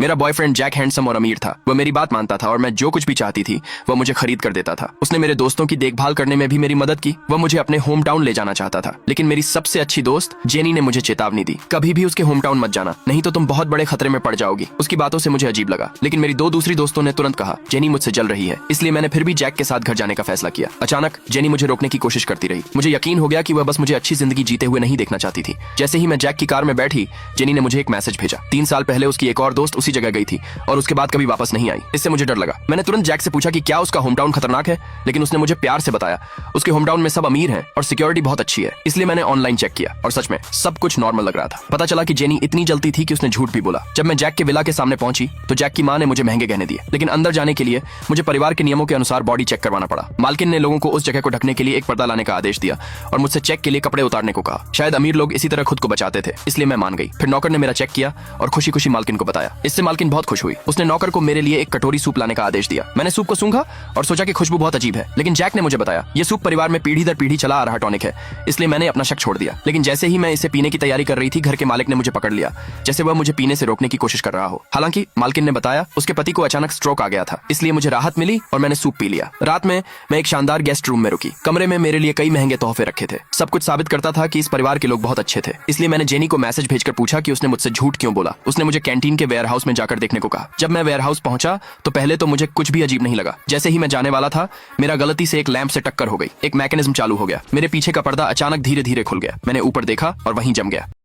मेरा boyfriend Jack handsome और अमीर था। वह मेरी बात मानता था और मैं जो कुछ भी चाहती थी वह मुझे खरीद कर देता था। उसने मेरे दोस्तों की देखभाल करने में भी मेरी मदद की। वह मुझे अपने होम टाउन ले जाना चाहता था, लेकिन मेरी सबसे अच्छी दोस्त जेनी ने मुझे चेतावनी दी, कभी भी उसके होम टाउन मत जाना, नहीं तो तुम बहुत बड़े खतरे में पड़ जाओगी। उसकी बातों से मुझे अजीब लगा, लेकिन मेरी दो दूसरी दोस्तों ने तुरंत कहा जेनी मुझसे जल रही है, इसलिए मैंने फिर भी जैक के साथ घर जाने का फैसला किया। अचानक जेनी मुझे रोकने की कोशिश करती रही। मुझे यकीन हो गया कि वह बस मुझे अच्छी जिंदगी जीते हुए नहीं देखना चाहती थी। जैसे ही मैं जैक की कार में बैठी, जेनी ने मुझे एक मैसेज भेजा। 3 साल पहले उसकी एक और दोस्त उसी जगह गई थी और उसके बाद कभी वापस नहीं आई। इससे मुझे डर लगा। मैंने तुरंत जैक से पूछा कि क्या उसका होम टाउन खतरनाक है, लेकिन उसने मुझे प्यार से बताया उसके होम टाउन में सब अमीर हैं और सिक्योरिटी बहुत अच्छी है। इसलिए मैंने ऑनलाइन चेक किया और सच में सब कुछ नॉर्मल लग रहा था। पता चला कि जेनी इतनी जलती थी कि उसने झूठ भी बोला। जब मैं जैक के विला के सामने पहुंची तो जैक की मां ने मुझे महंगे गहने दिए, लेकिन अंदर जाने के लिए मुझे परिवार के नियमों के अनुसार बॉडी चेक करवाना पड़ा। मालकिन ने लोगों को उस जगह को ढकने के लिए एक पर्दा लाने का आदेश दिया और मुझसे चेक के लिए कपड़े उतारने को कहा। शायद अमीर लोग इसी तरह खुद को बचाते थे, इसलिए मैं मान गई। फिर नौकर ने मेरा चेक किया और खुशी खुशी मालकिन को बताया। इससे मालकिन बहुत खुश हुई। उसने नौकर को मेरे लिए एक कटोरी सूप लाने का आदेश दिया। मैंने सूप को सूंघा और सोचा कि खुशबू बहुत अजीब है, लेकिन जैक ने मुझे बताया ये सूप परिवार में पीढ़ी दर पीढ़ी चला आ रहा टॉनिक है, इसलिए मैंने अपना शक छोड़ दिया। लेकिन जैसे ही मैं इसे पीने की तैयारी कर रही थी, घर के मालिक ने मुझे पकड़ लिया, जैसे वह मुझे पीने से रोकने की कोशिश कर रहा हो। हालांकि मालकिन ने बताया उसके पति को अचानक स्ट्रोक आ गया था, इसलिए मुझे राहत मिली और मैंने सूप पी लिया। रात में मैं एक शानदार गेस्ट रूम में रुकी। कमरे में मेरे लिए कई महंगे तोहफे रखे थे। सब कुछ साबित करता था कि इस परिवार के लोग बहुत अच्छे थे। इसलिए मैंने जेनी को मैसेज भेजकर पूछा कि उसने मुझसे झूठ क्यों बोला। उसने मुझे कैंटीन के वेयर हाउस में जाकर देखने को कहा। जब मैं वेयर हाउस पहुंचा तो पहले तो मुझे कुछ भी अजीब नहीं लगा। जैसे ही मैं जाने वाला था, मेरा गलती से एक लैंप से टक्कर हो गई। एक मैकेनिज्म चालू हो गया। मेरे पीछे का पर्दा अचानक धीरे धीरे खुल गया। मैंने ऊपर देखा और वहीं जम गया।